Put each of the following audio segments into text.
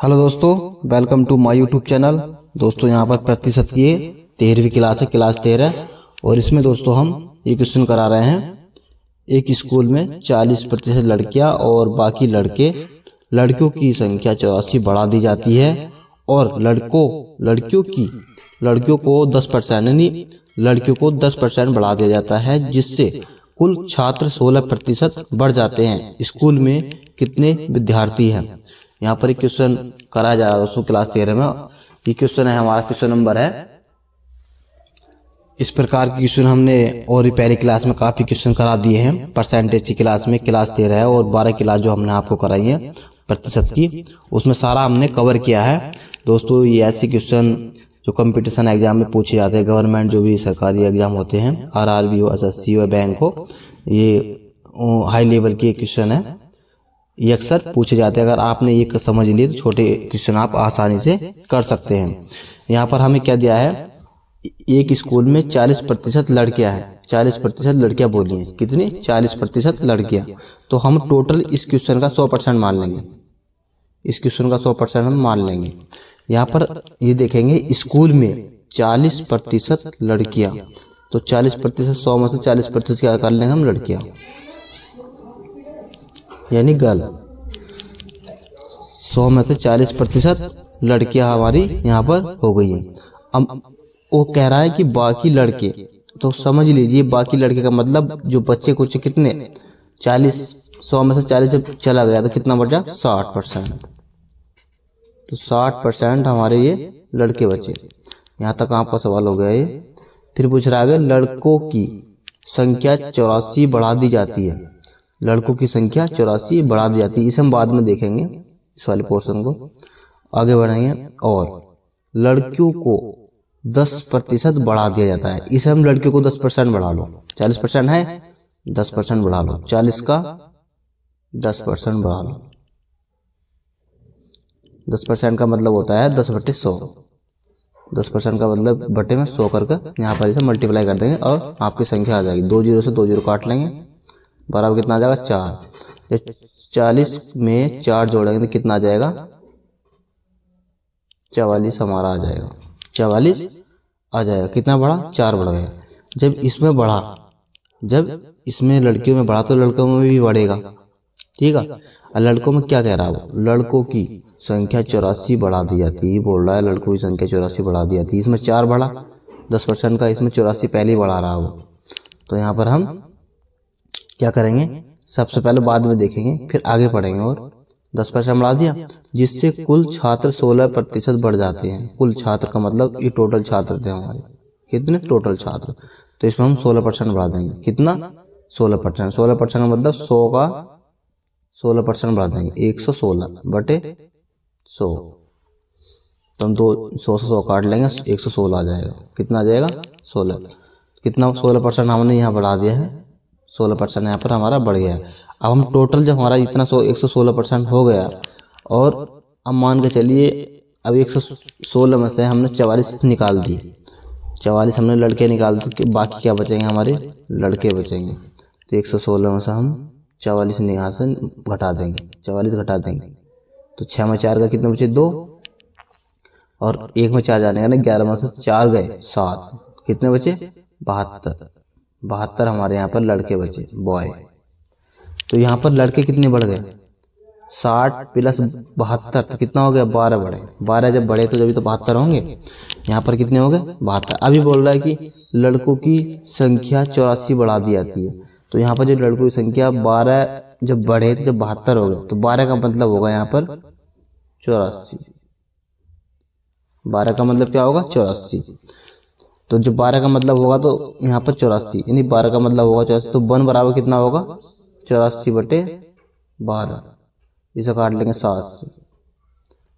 Hello दोस्तों, welcome to my YouTube channel. दोस्तों यहाँ पर प्रतिशत की 13वीं क्लास है, क्लास 13। और इसमें दोस्तों हम ये क्वेश्चन करा रहे हैं। एक स्कूल में 40% लड़कियां और बाकी लड़कियों की संख्या 84 बढ़ा दी जाती है और लड़कियों को 10% यानी लड़कियों को 10% बढ़ा दिया जाता है, जिससे कुल छात्र 16% बढ़ जाते हैं। स्कूल में कितने विद्यार्थी हैं? यहाँ पर एक क्वेश्चन कराया जा रहा है दोस्तों क्लास 13 में। ये क्वेश्चन है हमारा, क्वेश्चन नंबर है। इस प्रकार के क्वेश्चन हमने और भी पहली क्लास में काफ़ी क्वेश्चन करा दिए हैं। परसेंटेज की क्लास में क्लास 13 है और 12 क्लास जो हमने आपको कराई है प्रतिशत की, उसमें सारा हमने कवर किया है। दोस्तों ये ऐसे क्वेश्चन जो कंपटीशन एग्जाम में पूछे जाते हैं, गवर्नमेंट जो भी सरकारी एग्जाम होते हैं, RRB हो, SSC हो, बैंक हो, ये हाई लेवल के क्वेश्चन है। ये अक्सर पूछे जाते हैं। अगर आपने ये समझ लिए तो छोटे क्वेश्चन आप आसानी से कर सकते हैं। यहाँ पर हमें क्या दिया है, एक स्कूल में 40% लड़कियां हैं। 40% लड़कियां बोली हैं, कितनी? 40% लड़कियां। तो हम टोटल इस क्वेश्चन का 100% मान लेंगे। इस क्वेश्चन का 100% हम मान लेंगे। यहाँ पर ये देखेंगे स्कूल में 40% लड़कियां, तो 40% 100 में से 40% क्या कर लेंगे हम? लड़कियां, यानी गर्ल। 100 में से 40% लड़कियां हमारी यहाँ पर हो गई हैं। अब वो कह रहा है कि बाकी लड़के, तो समझ लीजिए बाकी लड़के का मतलब जो बच्चे कुछ कितने 40, 100 में से 40 जब चला गया तो कितना बचा? 60%। तो 60% हमारे ये लड़के बचे। यहाँ तक आपका सवाल हो गया ये। फिर पूछ रहा है लड़कों की संख्या 84 बढ़ा दी जाती है। लड़कों की संख्या 84 बढ़ा दी जाती है। इसे हम बाद में देखेंगे, इस वाले पोर्शन को आगे बढ़ाएंगे। और लड़कियों को 10% बढ़ा दिया जाता है। इसे हम लड़कियों को 10% बढ़ा लो। 40% है, 10% बढ़ा लो। 40 का 10% बढ़ा लो। 10% का मतलब होता है 10/100। 10% का मतलब बटे में 100 करके यहाँ पर इसे मल्टीप्लाई कर देंगे और आपकी संख्या आ जाएगी। 2 0 से 2 0 काट लेंगे, बराबर कितना आ जाएगा? 4। 40 में 4 जोड़ेंगे तो कितना आ जाएगा? 44 हमारा आ जाएगा। 44 आ जाएगा। कितना बढ़ा? 4 बढ़ गया। जब इसमें लड़कियों में बढ़ा तो लड़कों में भी बढ़ेगा, ठीक है। और लड़कों में क्या कह रहा है? लड़कों की संख्या 84 बढ़ा दी जाती है। बोल रहा है लड़कों की संख्या 84 बढ़ा दी जाती है। इसमें 4 बढ़ा 10% का, इसमें 84 पहले ही बढ़ा रहा हो। तो यहाँ पर हम क्या करेंगे? सबसे पहले बाद में देखेंगे, फिर आगे पढ़ेंगे। और 10% बढ़ा दिया, जिससे कुल छात्र 16% बढ़ जाते हैं। कुल छात्र का मतलब ये टोटल छात्र थे हमारे। कितने टोटल छात्र? तो इसमें हम 16% बढ़ा देंगे। कितना? 16%। 16% का मतलब 100 का 16% बढ़ा देंगे। 116 बटे 100। तो हम 100 से 100 काट लेंगे, 116 आ जाएगा। कितना आ जाएगा? 16। कितना? 16% हमने यहाँ बढ़ा दिया है। 16% यहाँ पर हमारा बढ़ गया। अब हम टोटल जब हमारा इतना 116% हो गया, और अब मान के चलिए अब 116 में से हमने 44 निकाल दिए। 44 हमने लड़के निकाल दिए, बाकी क्या बचेंगे? हमारे लड़के बचेंगे। तो 116 में से हम 44 यहाँ से घटा देंगे, 44 घटा देंगे। तो 6 में 4 का कितने बचे? 2। और 1 में 4 जाने का ना, 11 में से 4 गए 7। कितने बचे? 72। 72 हमारे यहाँ पर लड़के बचे, बॉय। तो यहाँ पर लड़के कितने बढ़ गए? 60 प्लस 72 तो कितना हो गया? 12 बढ़े। 12 जब बढ़े तो जब तो 72 होंगे। यहाँ पर कितने हो गए? 72। अभी बोल रहा है कि लड़कों की संख्या 84 बढ़ा दी जाती है। तो यहाँ पर जो लड़कों की संख्या 12 जब बढ़े तो जब 72 हो गए, तो 12 का मतलब होगा यहाँ पर 84। 12 का मतलब क्या होगा? 84। तो जब 12 का मतलब होगा तो यहाँ पर 84, यानी 12 का मतलब होगा 84। तो 1 बराबर कितना होगा? 84 बटे 12। इसे काट लेंगे 7 से,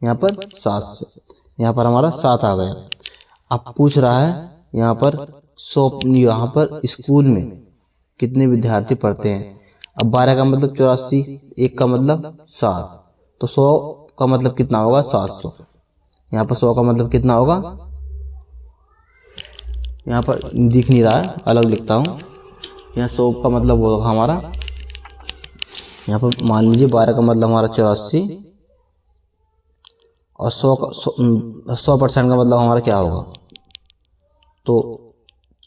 यहाँ पर 7 से। यहाँ पर हमारा 7 आ गया। अब पूछ रहा है यहाँ पर स्कूल में कितने विद्यार्थी पढ़ते हैं। अब 12 का मतलब 84, 1 का मतलब 7, तो 100 का मतलब कितना होगा? 700। यहाँ पर 100 का मतलब कितना होगा? यहाँ पर दिख नहीं रहा है, अलग लिखता हूँ। यहाँ 100 का मतलब होगा हमारा, यहाँ पर मान लीजिए 12 का मतलब हमारा 84, और 100% का मतलब हमारा क्या होगा, तो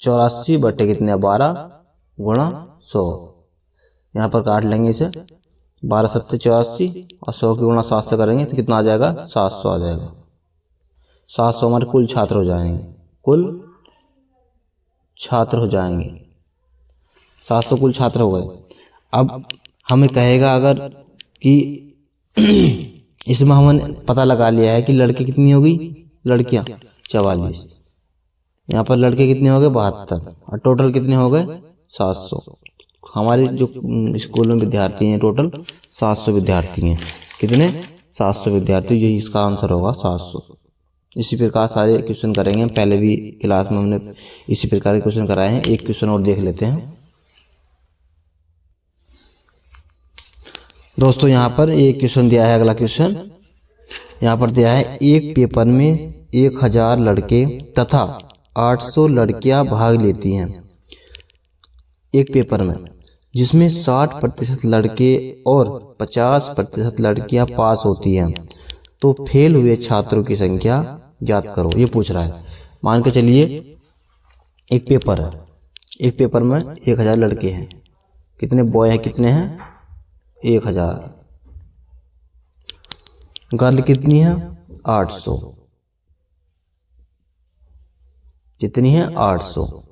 84 बटे कितने 12 गुणा 100। यहाँ पर काट लेंगे इसे, 12 सत्ते 84 और 100 की गुणा 7 से करेंगे तो कितना आ जाएगा 700 आ जाएगा। 700 हमारे कुल छात्र हो जाएंगे, कुल छात्र हो जाएंगे, 700 कुल छात्र हो गए। अब हमें कहेगा अगर कि इसमें हमने पता लगा लिया है कि लड़के कितनी होगी, लड़कियां 44, यहाँ पर लड़के कितने हो गए 72 और टोटल कितने हो गए 700। हमारे जो स्कूल में विद्यार्थी हैं टोटल 700 विद्यार्थी हैं, कितने 700 विद्यार्थी, यही इसका आंसर होगा 700। इसी प्रकार सारे क्वेश्चन करेंगे, पहले भी क्लास में हमने इसी प्रकार के क्वेश्चन कराए हैं। एक क्वेश्चन और देख लेते हैं दोस्तों। यहाँ पर एक क्वेश्चन दिया है, अगला क्वेश्चन यहाँ पर दिया है, एक पेपर में 1000 लड़के तथा 800 लड़कियां भाग लेती हैं एक पेपर में, जिसमें 60% लड़के और 50% लड़कियां पास होती हैं, तो फेल हुए छात्रों की संख्या ज्ञात करो। ये पूछ रहा है। मान के चलिए एक पेपर है, एक पेपर में 1000 लड़के हैं, कितने बॉय हैं, कितने हैं 1000, गर्ल कितनी है 800, कितनी है 800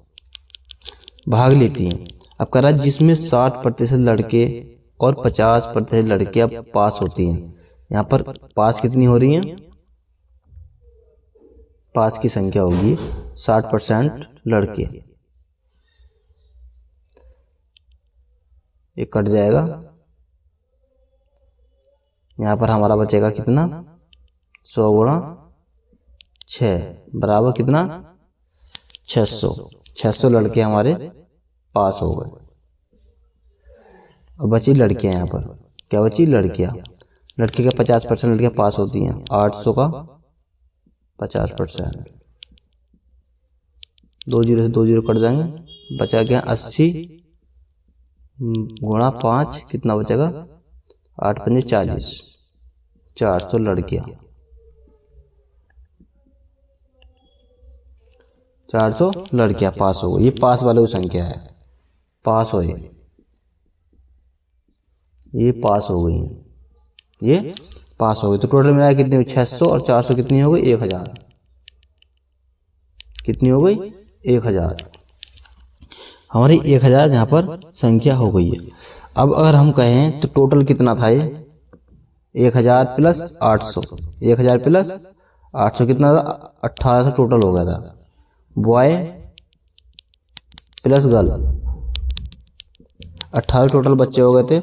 भाग लेती हैं। अब कह रहा है जिसमें 60% लड़के और 50% लड़कियां पास होती हैं। यहाँ पर पास कितनी हो रही हैं, पास की संख्या होगी 60% लड़के, ये कट जाएगा, यहाँ पर हमारा बचेगा कितना 100 गुणा 6 बराबर कितना 600 लड़के हमारे पास हो गए। अब बची लड़कियां, यहाँ पर क्या बची लड़कियां, लड़के का 50% लड़कियां पास होती हैं, 800 का 50%, 2 0 से 2 0 कट जाएंगे, बचा गया 80 गुणा 5 कितना बचेगा 8 पंजे 40, 400 लड़कियां, 400 लड़कियां पास हो गई। ये पास वालों की संख्या है, पास हो ये पास हो गई हैं, ये पास हो गई। तो टोटल मिला कितनी हुई 600 और 400 कितनी हो गई 1000, कितनी हो गई 1000। हमारी 1000 यहाँ पर संख्या हो गई है। अब अगर हम कहें तो टोटल कितना था ये 1000 प्लस 800, 1000 प्लस 800 कितना था 1800 टोटल हो गया था। बॉय प्लस गर्ल 18 टोटल बच्चे हो गए थे,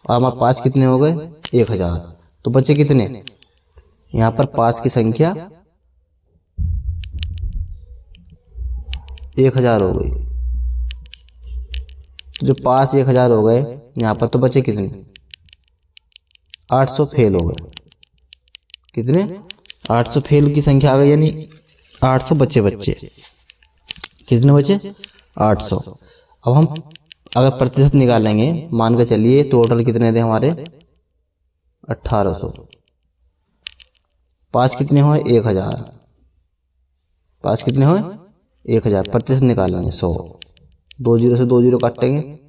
और हमारे पास कितने हो गए 1000, तो बच्चे कितने, यहाँ पर पास की संख्या 1000 हो गई। जो पास 1000 हो गए, यहाँ पर तो बचे कितने 800 फेल हो गए, कितने 800 फेल की संख्या आ गई, यानी 800 बच्चे कितने बचे 800। अब हम अगर प्रतिशत निकालेंगे, मान के चलिए टोटल कितने थे हमारे 1800, पास कितने हुए 1000, पास कितने हुए 1000, प्रतिशत निकालेंगे 100, 2 0 से 2 0 काटेंगे,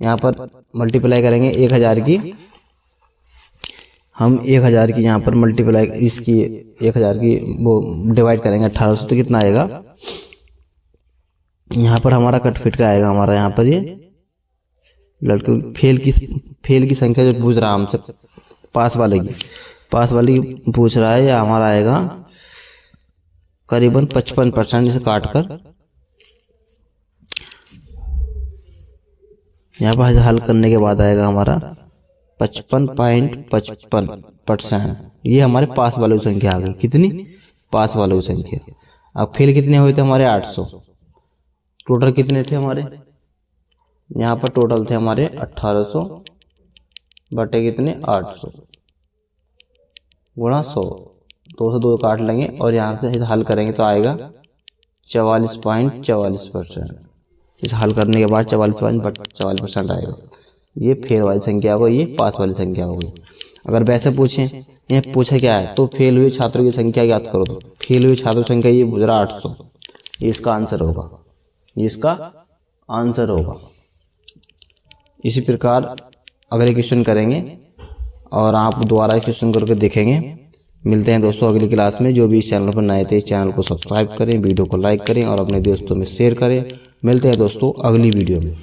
यहाँ पर मल्टीप्लाई करेंगे 1000 की, हम 1000 की यहाँ पर मल्टीप्लाई इसकी 1000 की वो डिवाइड करेंगे 1800, तो कितना आएगा, यहाँ पर हमारा कट फिट का आएगा हमारा, यहाँ पर ये लड़के फेल की संख्या जो पूछ रहा है हमसे, पास वाले की पूछ रहा है, या हमारा आएगा करीबन 55%, इसे काट कर यहाँ पर हल करने के बाद आएगा हमारा 55.55%। ये हमारे पास वालों की संख्या आ गई, कितनी पास वालों की संख्या। अब फेल कितने हुए थे हमारे 800, टोटल कितने थे हमारे, यहाँ पर टोटल थे हमारे 1800 बटे कितने 800 गुणा 100, 2 से 2 काट लेंगे और यहाँ से हल करेंगे तो आएगा 44.44%। इसे हल करने के बाद 44.44% आएगा। ये फेल वाली संख्या हो गई, ये पास वाली संख्या हो गई। अगर वैसे पूछें ये पूछा क्या है तो फेल हुए छात्रों की संख्या ज्ञात करो, तो फेल हुए छात्रों की संख्या ये गुजरा 800, ये इसका आंसर होगा, ये इसका आंसर होगा। इसी प्रकार अगले क्वेश्चन करेंगे और आप दोबारा इस क्वेश्चन करके देखेंगे। मिलते हैं दोस्तों अगली क्लास में। जो भी इस चैनल पर नए थे इस चैनल को सब्सक्राइब करें, वीडियो को लाइक करें और अपने दोस्तों में शेयर करें। मिलते हैं दोस्तों अगली वीडियो में।